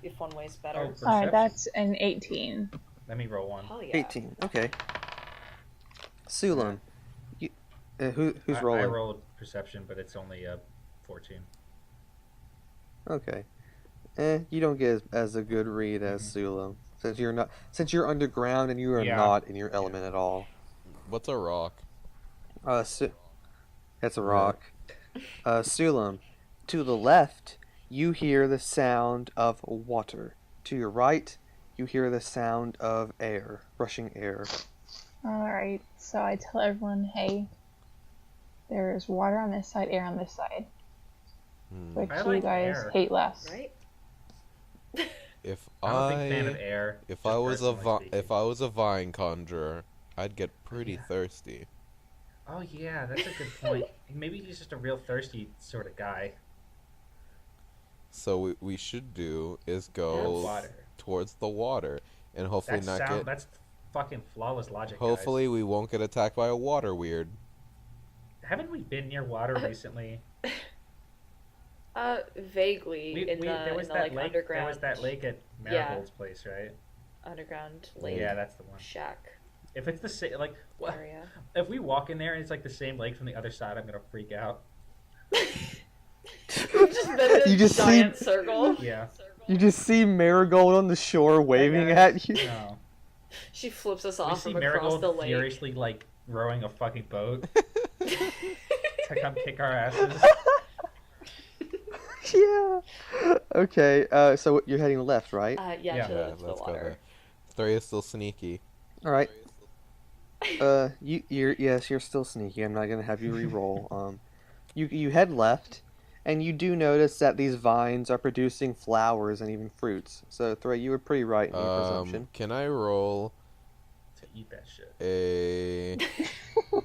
if one way's better. Oh, All right, perception. that's an 18. Let me roll one. Hell yeah. 18. Okay. Sulam, who's I rolling? rolled perception, but it's only 14. Okay. You don't get as a good read as Sulam, since you're underground and you are Yeah. not in your element at all. What's a rock? That's a rock. Sulam, to the left, you hear the sound of water. To your right, you hear the sound of air, rushing air. Alright, so I tell everyone, hey, there's water on this side, air on this side. Which I you like guys air. hate less. Right? If I'm a big fan of air. if just I was personally speaking. if I was a vine conjurer, I'd get pretty Yeah. thirsty. Oh yeah, that's a good point. Maybe he's just a real thirsty sort of guy. So what we should do is Or go water. towards the water, and hopefully That's fucking flawless logic. Hopefully we won't get attacked by a water weird. guys. Haven't we been near water recently? Vaguely in there was the that like lake. underground. There was that lake at Marigold's place, right? Underground lake Yeah, that's the one. shack If it's the same, like, what? area. If we walk in there and it's like the same lake from the other side, I'm gonna freak out. Just been in a You just giant circle. Yeah. You just see Marigold on the shore waving guys. at you. No. She flips us We off see from across Marigold the lake. furiously like rowing a fucking boat to come kick our asses. Yeah. Okay. So you're heading left, right? Yeah, Yeah. to, Yeah, to the let's go water. there. Threya's still sneaky. All right. You're still sneaky. I'm not gonna have you re-roll. You head left, and you do notice that these vines are producing flowers and even fruits. So Threya, you were pretty right in your presumption. Can I roll To eat that shit. a?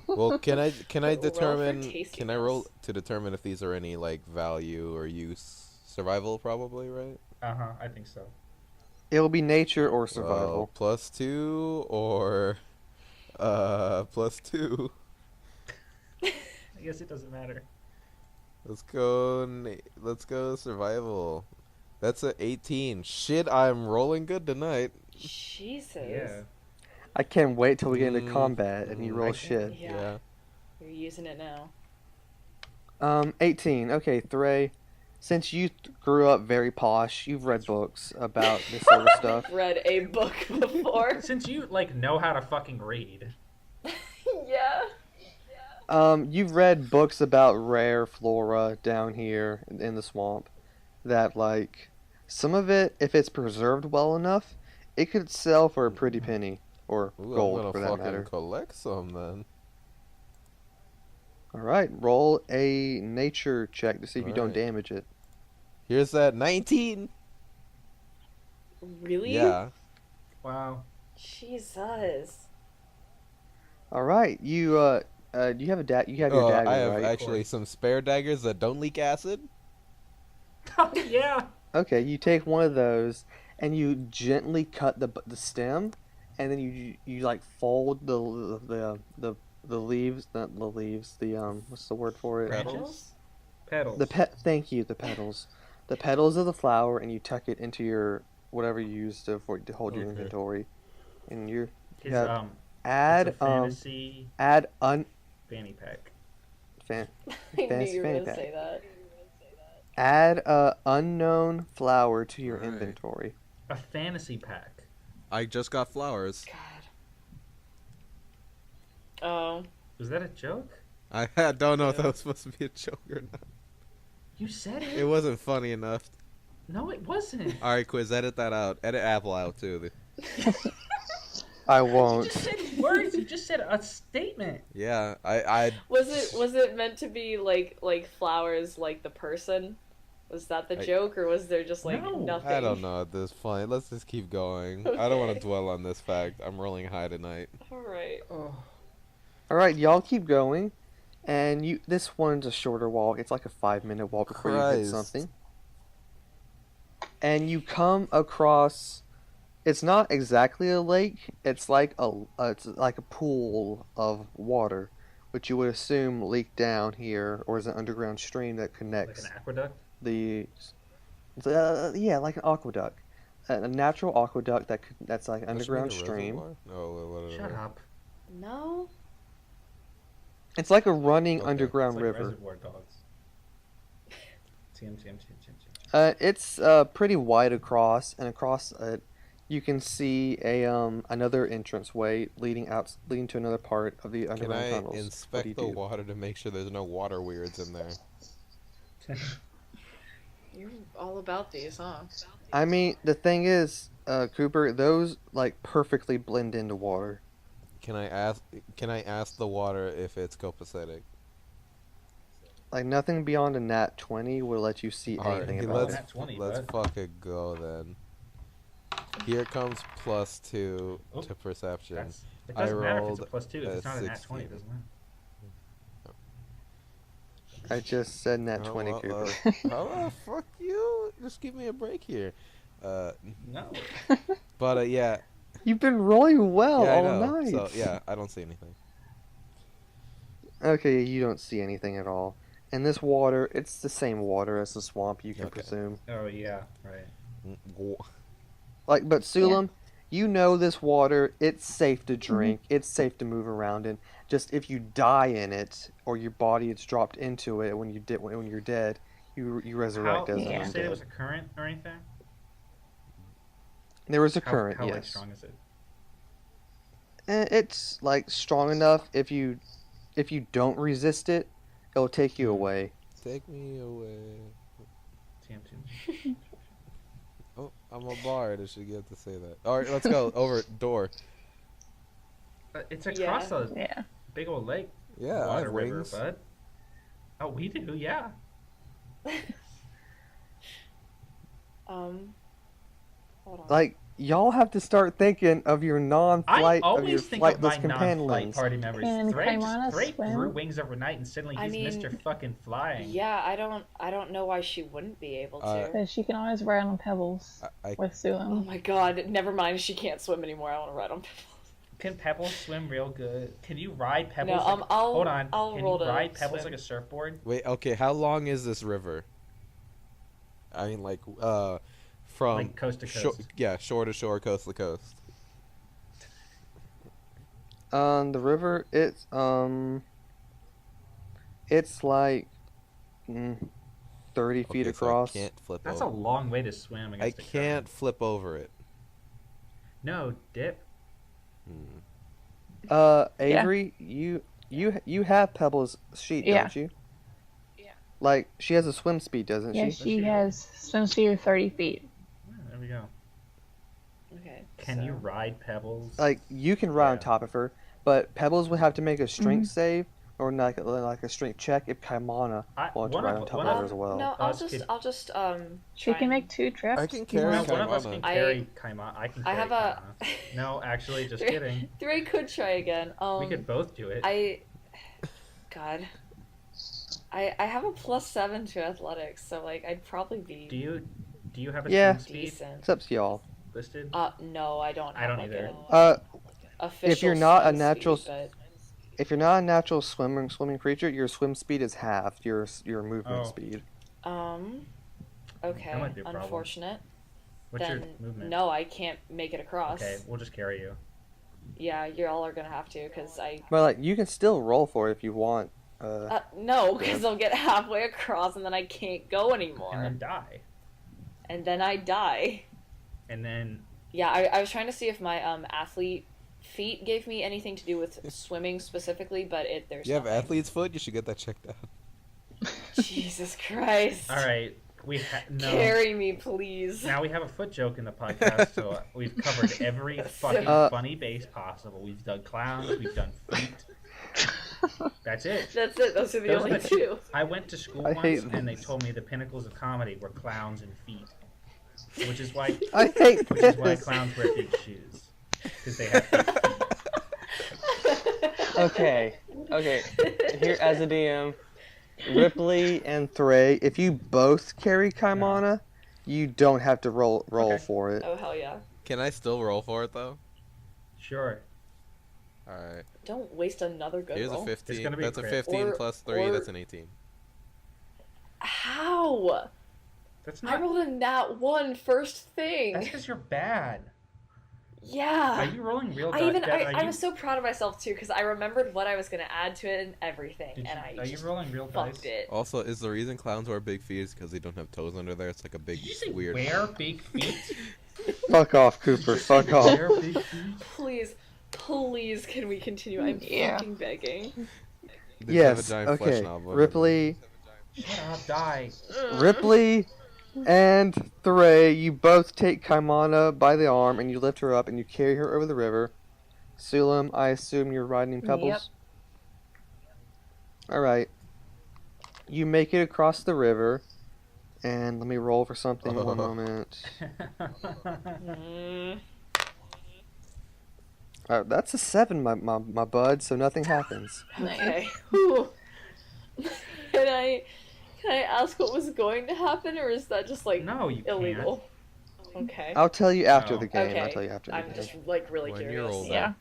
Well, can I Roll for determine? tastiness. Can I roll to determine if these are any like value or use? Survival, probably, right? I think so. It'll be nature or Well, survival. +2 or +2. I guess it doesn't matter. Let's go. Let's go survival. That's a 18. Shit, I'm rolling good tonight. Jesus. Yeah. I can't wait till we get into combat and you roll I shit. Yeah. You're using it now. 18. Okay, Thray. Since you grew up very posh, you've read books about this sort of stuff. Read a book before. Since you like know how to fucking read, Yeah. You've read books about rare flora down here in the swamp. That like, some of it, if it's preserved well enough, it could sell for a pretty penny or Ooh, gold I'm for gonna that fucking matter. collect some then. All right, roll a nature check to see if you don't Alright. damage it. Here's that 19. Really? Yeah. wow. Jesus. All right, you have your dagger, I have right? actually some spare daggers that don't leak acid. Oh yeah. Okay, you take one of those and you gently cut the stem, and then you like fold the leaves, not the leaves, the what's the word for it? Branches? Petals. Thank you, the petals. The petals of the flower, and you tuck it into your whatever you use to hold your Okay. inventory, and you His yeah. it's add a fantasy fanny pack. I knew fancy you were fanny gonna pack. say that. Add a unknown flower to your Alright. inventory. A fantasy pack. I just got flowers. God. Oh. Was that a joke? I don't know if that was supposed to be a joke or not. You said It it. wasn't funny enough. No, it wasn't. Alright, Quiz, edit that out. Edit Apple out too. I You won't. just said words. You just said a statement. Yeah, I Was it meant to be like flowers like the person? Was that the I- joke, or was there just like No, nothing? I don't know at this point. Let's just keep going. I don't want to dwell on this fact. I'm rolling high tonight. Alright. Oh. All right, y'all keep going, and this one's a shorter walk. It's like a 5-minute walk before you hit Christ. something. And you come across. It's not exactly a lake. It's like a pool of water which you would assume leaked down here, or is an underground stream that Like connects an aqueduct? the, yeah, like an aqueduct, a natural aqueduct that's like an Does she mean underground a stream. reservoir? No, what? Shut up. No? It's like a running Okay. underground It's like river. Reservoir Dogs. TM. It's pretty wide across, and across it, you can see a another entranceway leading to another part of the Can underground I tunnels. What do you inspect the do? water to make sure there's no water weirds in there? You're all about these, huh? I mean, the thing is, Cooper, those like perfectly blend into water. Can I ask the water if it's copacetic? Like nothing beyond a nat 20 will let you see Alright, anything okay, about let's- it. Nat 20, let's bud. fucking go then. Here comes +2 Oh, to perception. It I doesn't matter if it's rolled a +2. If a it's not a nat 20, 16. it doesn't matter. I just said nat 20, well, Cooper. fuck you! Just give me a break here. No. But yeah, You've been rolling well yeah, I all know. night. So yeah, I don't see anything. Okay, you don't see anything at all. And this water, it's the same water as the swamp, you can Okay. presume. Oh, yeah, right. But Sulam, you know this water, it's safe to drink, it's safe to move around in. Just if you die in it, or your body is dropped into it when you're dead, you resurrect as Did an you say there undead. was a current or anything? There was a How, current, how like, yes. strong is it? It's like strong enough if you don't resist it, it'll take you away. Take me away. TM2. Oh, I'm a bard. I should get to say that. All right, let's go over door. It's across a Yeah. big old lake. Yeah, I Water have river, wings. bud. Oh, we do, yeah. Hold on. Like y'all have to start thinking of your I non-flight of your always think of my flightless non-flight companions. party members. Can Kaimana Thray swim? grew wings overnight, and suddenly I he's mean, Mr. fucking Flying. Yeah, I don't know why she wouldn't be able to. Because she can always ride on pebbles I with Oh Sulam. my god, never mind, she can't swim anymore. I want to ride on Pebbles. Can Pebbles swim real good? Can you ride Pebbles? No, like, I'll hold on. I'll Can roll you to ride Pebbles swim. like a surfboard? Wait, okay. How long is this river? I mean, like, from Like coast to coast. yeah, shore to shore, coast to coast. The river, it's like 30 feet Okay, so I across. can't flip That's a over. long way to swim I against the can't current. flip over it. No, dip. Hmm. Avery, you have Pebbles' sheet, Yeah. don't you? Yeah. Like she has a swim speed, doesn't Yeah, she? she has swim speed of 30 feet. Yeah, there we go. Okay. Can you ride Pebbles? Like you can ride on Yeah. top of her, but Pebbles would have to make a strength save or like a strength check if Kaimana wanted to one ride of- on top one of of- her as well. No, Us could- I'll just She try can and- make 2 trips. I can if carry you No, want. one of us Kaimana. can I- carry Kaimana. I can I carry have a Kaimana. No, actually, just Three- kidding. Three could try again. We could both do it. God. I have a +7 to athletics, so like I'd probably be Do you have a Yeah. swim speed decent. It's up to y'all. listed? No, I don't. I Have don't like either. An If official you're not a swim natural speed, but If you're not a natural swimming creature, your swim speed is halved. Your movement Oh. speed. okay, That might be a problem. unfortunate. What's then your movement? no, I can't make it across. Okay, we'll just carry you. Yeah, you all are gonna have to because I. But like you can still roll for it if you want. No, because I'll get halfway across and then I can't go anymore, And then die. and then I die. And then Yeah, I was trying to see if my athlete feat gave me anything to do with swimming specifically, but there's You have nothing. athlete's foot. You should get that checked out. Jesus Christ. all right, no. Carry me, please. Now we have a foot joke in the podcast, so we've covered every fucking funny base possible. We've done clowns, we've done feet. That's it. That's it. Those are the Those only are the two. I went to school I once, hate and they this. told me the pinnacles of comedy were clowns and feet, which is why I hate which is why this. clowns wear big shoes because they have big feet. Okay. Here as a DM, Ripley and Thray, if you both carry Kaimana, you don't have to roll Okay. for it. Oh hell yeah. Can I still roll for it though? Sure. Alright. Don't waste another good Here's roll. a 15. gonna be That's a crit. 15 Or- plus 3. or- That's an 18. How? That's I not. rolled a nat 1 first thing. That's because you're bad. Yeah. Are you rolling real I even dice? I was so proud of myself too because I remembered what I was gonna add to it and everything, Are you just rolling real fucked dice? it. Also, is the reason clowns wear big feet is because they don't have toes under there? It's like a big, Did you say weird... wear big feet? Fuck off, Cooper. Fuck off. Wear big feet? Please, can we continue? I'm Yeah. fucking begging. They have Yes. a giant flesh Okay. knob on Ripley, Shut up, die. Ripley, and Thray, you both take Kaimana by the arm and you lift her up and you carry her over the river. Sulam, I assume you're riding Pebbles. All right. You make it across the river, and let me roll for something. One moment. Mm. That's a 7, my bud. So nothing happens. Okay. Whew. Can I ask what was going to happen, or is that just like No, you illegal? Okay. I'll tell you after No. the game. Okay. I'll tell you after the I'm game. just like really When you're curious. older. Yeah.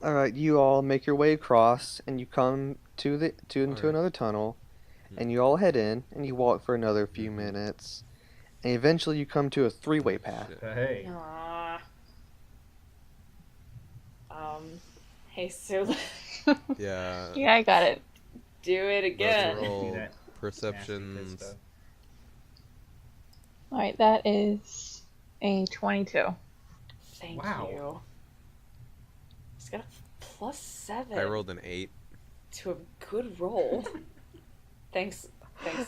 All right, you all make your way across, and you come into Alright. another tunnel, and you all head in, and you walk for another few Mhm. minutes, and eventually you come to a 3-way path. Shit. Hey. Aw. Hey, so Yeah. Yeah, I got it. do it Let's again. roll Do that perceptions. nasty kid stuff. Alright, that is a 22. Thank Wow. you. Just got a +7 I rolled an 8. to a good roll. Thanks,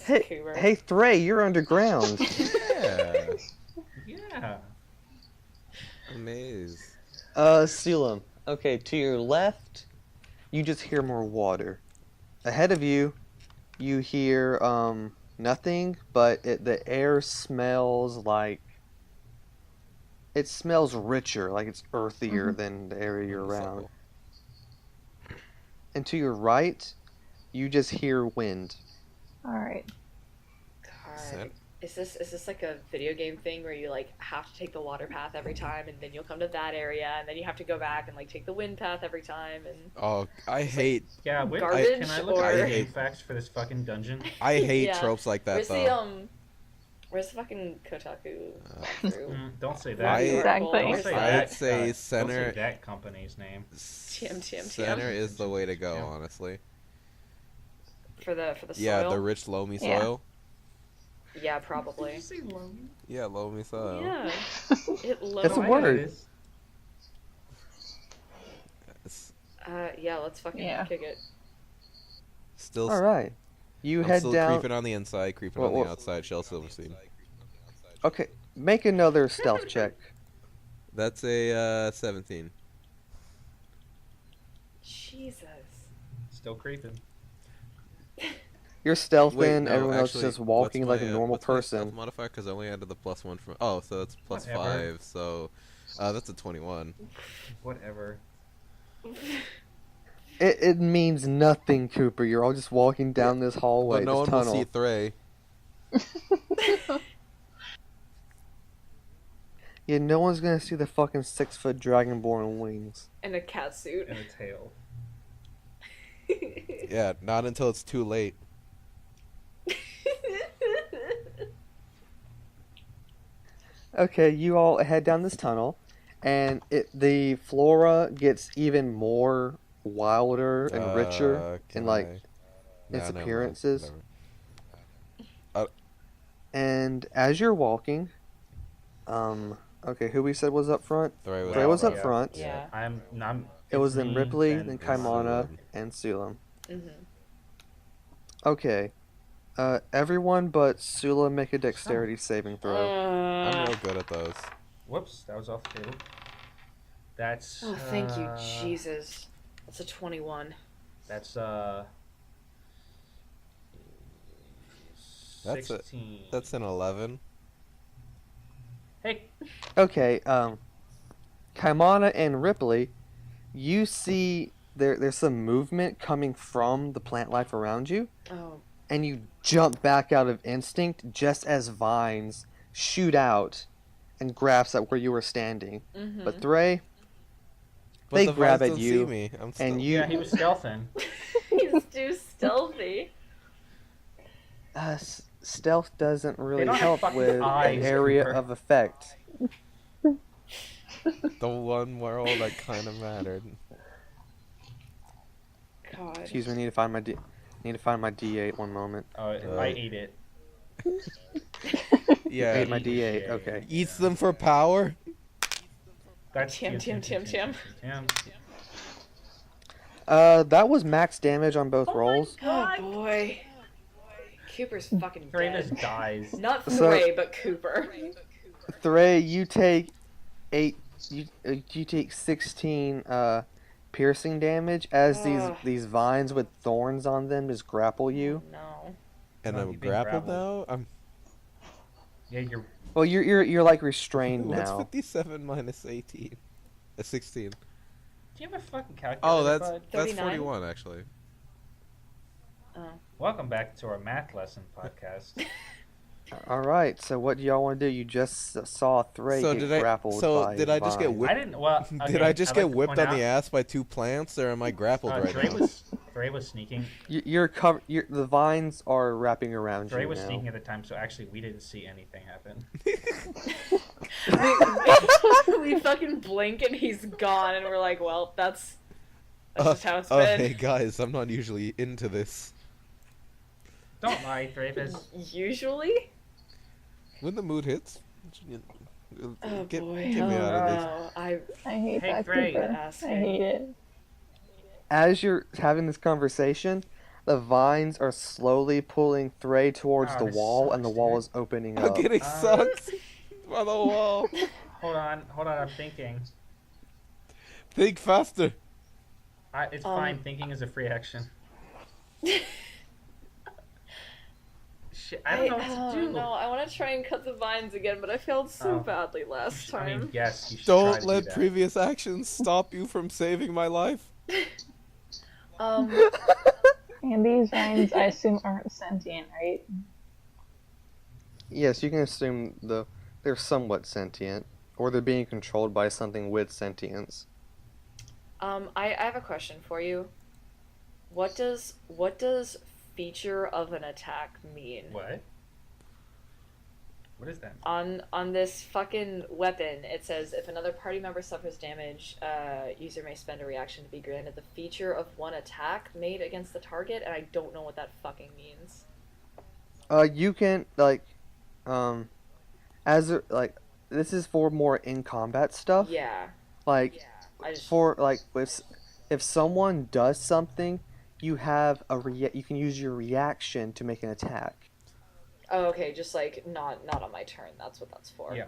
Hey, Cooper. hey, Thray, you're underground. Yeah. Yeah. Amazed. Selam. Okay, to your left, you just hear more water. Ahead of you, you hear nothing, but the air smells like it smells richer, like it's earthier than the area you're around. And to your right, you just hear wind. Alright. God. Sen- Is this like a video game thing where you like have to take the water path every time and then you'll come to that area and then you have to go back and like take the wind path every time and Oh, I hate Yeah, Garbage can I look or- at the I game hate- facts for this fucking dungeon? I hate Yeah. tropes like that where's though. the where's the fucking Kotaku walkthrough? Don't say that. I- Exactly. Don't say I'd that. say Don't center say that company's name. TM. Center is the way to go, Yeah. honestly. For the soil? Yeah, the rich loamy Yeah. soil. Yeah, probably. say loamy? Yeah, loamy soil. Yeah. It It's a low. word. It's Yeah, let's fucking Yeah. kick it. still, All right, you I'm head still down. creeping on the inside, creeping Well, on the well- outside. Shell Silverstein. Okay, make another stealth check. That's a 17. Jesus. Still creeping. You're stealthing. Wait, no, everyone else is actually, just walking what's like my, a normal what's my stealth person. modifier? Because I only added the +1 from. Oh, so that's plus Whatever. 5. So, that's a 21. Whatever. It means nothing, Cooper. You're all just walking down this hallway, But no this one tunnel. will see Thray. Yeah, no one's gonna see the fucking 6-foot dragonborn wings. And a cat suit. And a tail. Yeah, not until it's too late. Okay, you all head down this tunnel, and the flora gets even more wilder and richer Can in like I- its Nah, never mind, appearances. never mind. And as you're walking, okay, who we said was up front? Thray was, Thray was up yeah. front. Yeah. It was it's then me, Ripley, then then Sulam. Kaimana, and Sulam. Mm-hmm. Okay, everyone but Sula make a dexterity saving throw. I'm real good at those. Whoops, that was off the table. That's. Oh, thank you, Jesus. That's a 21. That's That's a- 16. That's an 11. Hey, Okay, Kaimana and Ripley, you see there's some movement coming from the plant life around you, Oh, and you jump back out of instinct just as vines shoot out and grasp at where you were standing. mm-hmm. But Thray, But They the grab vines at don't you, see me. I'm still... and you Yeah, he was stealthing. He's too stealthy. stealth doesn't really don't have help fucking with eyes, an area Cooper. of effect. The one world that kind of mattered. God. Excuse me, need to find my D8 one moment. I ate it. Yeah. Ate my eat the D8. shit. Okay. Eats them for power? That's Tim. That was max damage on both rolls. Oh boy. Cooper's fucking Thravis dead. dies. Not So- Thray, but Cooper. Thray, you take 8. You take 16 piercing damage as Ugh. these vines with thorns on them just grapple you. No. And No, I'm you've been grappled grappled. now? Yeah, you're. Well, you're like restrained What's now. 57 minus 18? 16. Do you have a fucking calculator? Oh, that's bud? 39? 41 actually. Welcome back to our math lesson podcast. All right. So what do y'all want to do? You just saw Thray So get did I- grappled so by did I just get vines. whipped? I didn't. Well, Did okay, I just I'd get like to whipped point on the out, ass by 2 plants, or am I grappled right Dre now? Dre was sneaking. You're covered. The vines are wrapping around Dre you was now. sneaking at the time, so actually we didn't see anything happen. we fucking blink and he's gone, and we're like, well, that's just how it's Oh, been. hey guys, I'm not usually into this. Don't lie, Thravis. Usually? When the mood hits, Oh get boy. me out of this. Oh, I hate Hey, that, Gray. Cooper. Ass I me. hate it. As you're having this conversation, the vines are slowly pulling Thray towards Oh, the this wall, and the sucks, wall dude. is opening I'm up. getting sucked by the wall. Hold on, I'm thinking. Think faster. It's fine. Thinking is a free action. Shit, I don't know what to do. No, I want to try and cut the vines again, but I failed so Oh. badly last I time. mean, yes, you should try Don't to let do that. previous actions stop you from saving my life. And these vines, I assume, aren't sentient, right? Yes, you can assume they're somewhat sentient, or they're being controlled by something with sentience. I have a question for you. What does feature of an attack mean? What? What is that? On this fucking weapon, it says if another party member suffers damage, user may spend a reaction to be granted the feature of one attack made against the target, and I don't know what that fucking means. You can this is for more in combat stuff. Yeah. Like I just for like if someone does something, you have you can use your reaction to make an attack. Oh, okay, just like not on my turn. That's what that's for. Yeah.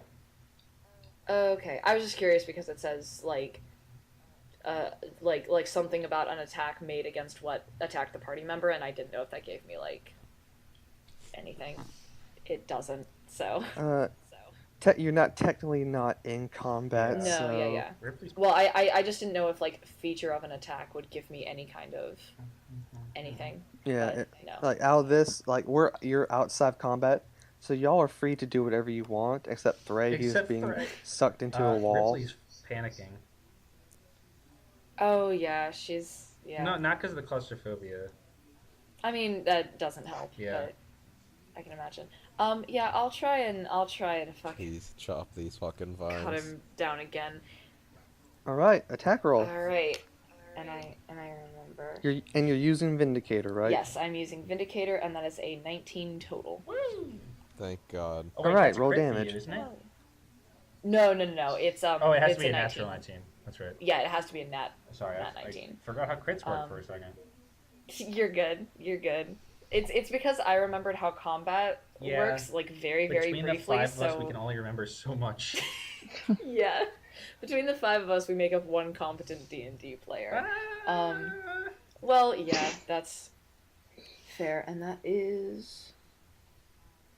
Okay, I was just curious because it says like something about an attack made against what attacked the party member, and I didn't know if that gave me like anything. It doesn't. So. You're not technically not in combat. No, so... yeah. Ripley's Well, I just didn't know if like feature of an attack would give me any kind of anything. Yeah, but no. like out of this, like you're outside combat, so y'all are free to do whatever you want, except Thray, who's Except being Thray. sucked into a wall. Ripley's panicking. Oh yeah, she's yeah. No, not because of the claustrophobia. I mean that doesn't help. Yeah. But I can imagine. Yeah, I'll try and fucking Please chop these fucking vines. cut him down again. All right, attack roll. All right, and I remember. You're using Vindicator, right? Yes, I'm using Vindicator, and that is a 19 total. Thank God. Oh, All right, that's a roll crit for damage. you, isn't it? No. It's Oh, it has it's to be a 19. natural 19. That's right. Yeah, it has to be a nat. Sorry, Not I 19. forgot how crits work for a second. You're good. It's because I remembered how combat Yeah. works like very Between the briefly. five of us, So we can only remember so much. yeah, between the five of us, we make up one competent D&D player. Well, yeah, that's fair, and that is.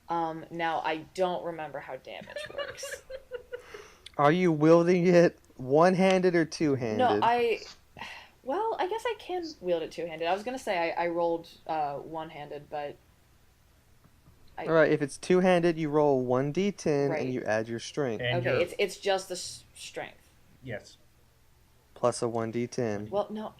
Now I don't remember how damage works. Are you wielding it one-handed or two-handed? No, Well, I guess I can wield it two-handed. I was gonna say I rolled one-handed, but. All right, if it's two-handed, you roll 1d10 Right. and you add your strength. And Okay, you're- it's just the strength. Yes. plus a 1d10. Well, no.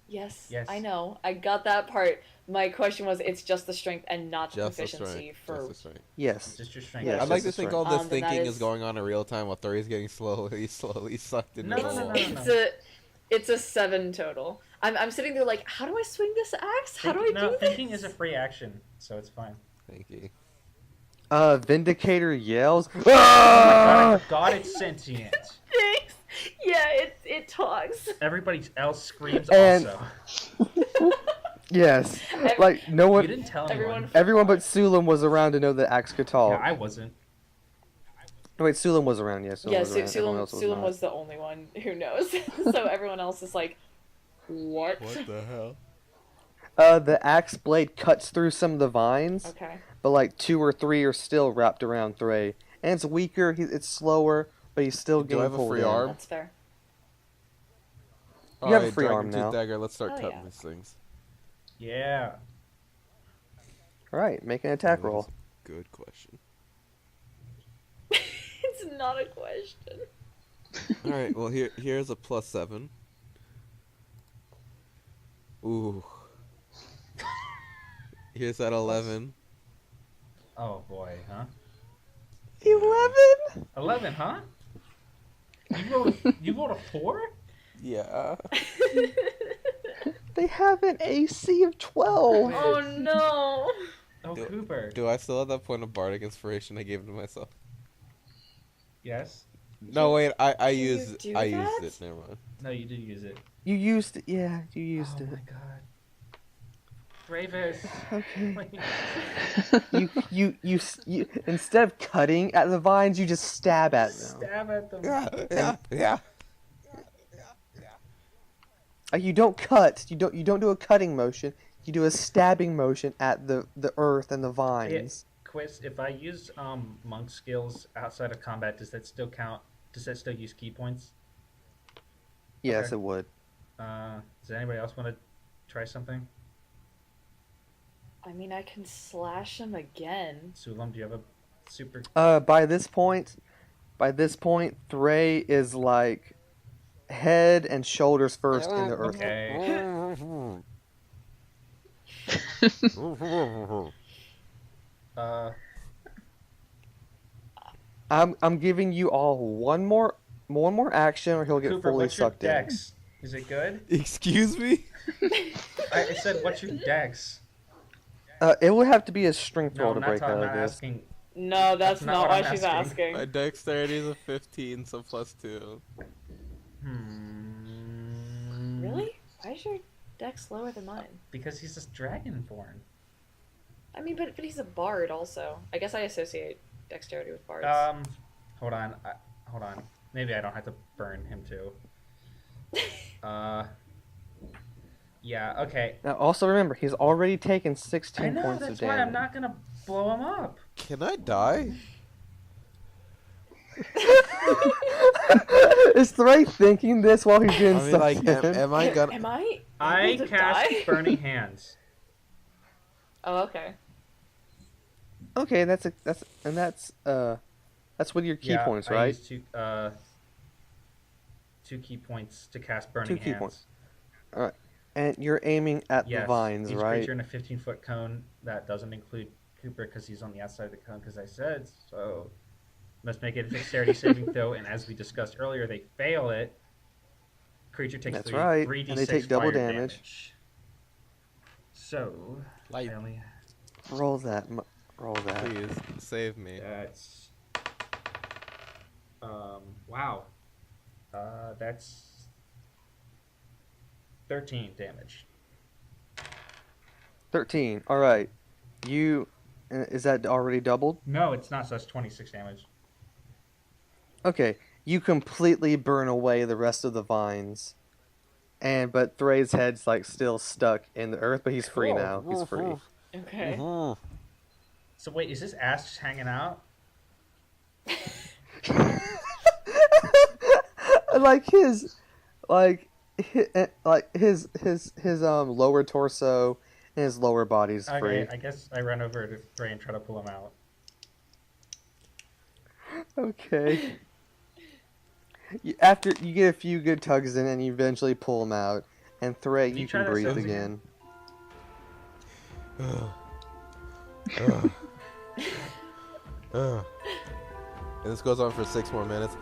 Yes, Yes. I know. I got that part. My question was, it's just the strength and not the Just the proficiency strength. for. Just the strength. Yes. Just your strength. Yes, I'd like just to the think strength. all this Then that thinking is- is going on in real time while Thurry's getting slowly sucked into No, the no, no, wall. no. It's a 7 total. I'm sitting there like, how do I swing this axe? How do I do Thinking this? is a free action, so it's fine. Thank you. Vindicator yells. Oh my god, I forgot it's sentient. Thanks. Yeah, it talks. Everybody else screams And- also. Yes. Like, no You one. didn't tell anyone. Everyone but Sulam was around to know that axe could talk. Yeah, I wasn't. No, wait, Sulam was around, yes. Yeah, was around. Everyone else Sulam not. was the only one who knows. So everyone else is like, what? What the hell? The axe blade cuts through some of the vines, Okay. but like 2 or 3 are still wrapped around Thray. And it's weaker, it's slower, but he's still Do I getting have a pulled free in. arm? That's fair. You have a Alright, free Dragon arm Tooth now. Dagger, let's start Oh, cutting yeah. these things. Yeah. Alright, make an attack That is roll. a good question. It's not a question. Alright, well here's a +7. Ooh. Here's that 11. Oh boy, huh? 11? 11, huh? You rolled a 4? Yeah. They have an AC of 12. Oh no. Oh, Do- Cooper. Do I still have that point of bardic inspiration I gave to myself? Yes? No, wait, I you used do I that? used it. Never mind. No, you do use it. You used it, yeah, you used Oh it. my god. Gravis. Okay. Please. You instead of cutting at the vines, you just stab at them. Stab at them. Yeah. You don't cut. You don't do a cutting motion. You do a stabbing motion at the earth and the vines. Quiz, if I use monk skills outside of combat, does that still count? Does that still use key points? Yes, Okay. it would. Does anybody else want to try something? I mean, I can slash him again. Sulam, do you have a super... By this point, Thray is like head and shoulders first in the earth. Okay. I'm giving you all one more action, or he'll get Cooper, fully what's your sucked in. dex? Is it good? Excuse me? I said, what's your dex? It would have to be a strength No, roll I'm to not, break out I'm of not this. asking. No, that's not not what why I'm she's asking. asking. My dexterity is a 15, so +2. Really? Why is your dex lower than mine? Because he's just dragonborn. I mean, but he's a bard also. I guess I associate dexterity with bards. Hold on. Hold on. Maybe I don't have to burn him too. Yeah, okay. Now, also remember, he's already taken 16 I know, points that's of why damage. I'm not gonna blow him up. Can I die? Is Thray thinking this while he's doing I mean, like, something? am I gonna... Am I? I able to cast die? Burning Hands. Oh, okay. Okay, that's with your key points, I right? used two key points to cast Burning 2 key Hands. points. And you're aiming at Yes, the vines, each right? creature in a 15-foot cone. That doesn't include Cooper because he's on the outside of the cone, because I said so. Must make it a dexterity saving throw, and as we discussed earlier, they fail it. Creature takes That's right, 3d6 and they take double fire damage. So, Like, I only, Roll that. Roll that. please, save me. that's wow. That's 13 damage. 13. All right. Is that already doubled? No, it's not. So that's 26 damage. Okay. You completely burn away the rest of the vines. But Thray's head's like still stuck in the earth, but he's free Cool. now. He's free. Okay. So wait, is his ass just hanging out? like his lower torso and his lower body's Okay, free. I guess I run over to Ray and try to pull him out. Okay. After you get a few good tugs in, and you eventually pull them out, and Threat, Can you you try can that breathe sentence again. And this goes on for 6 more minutes.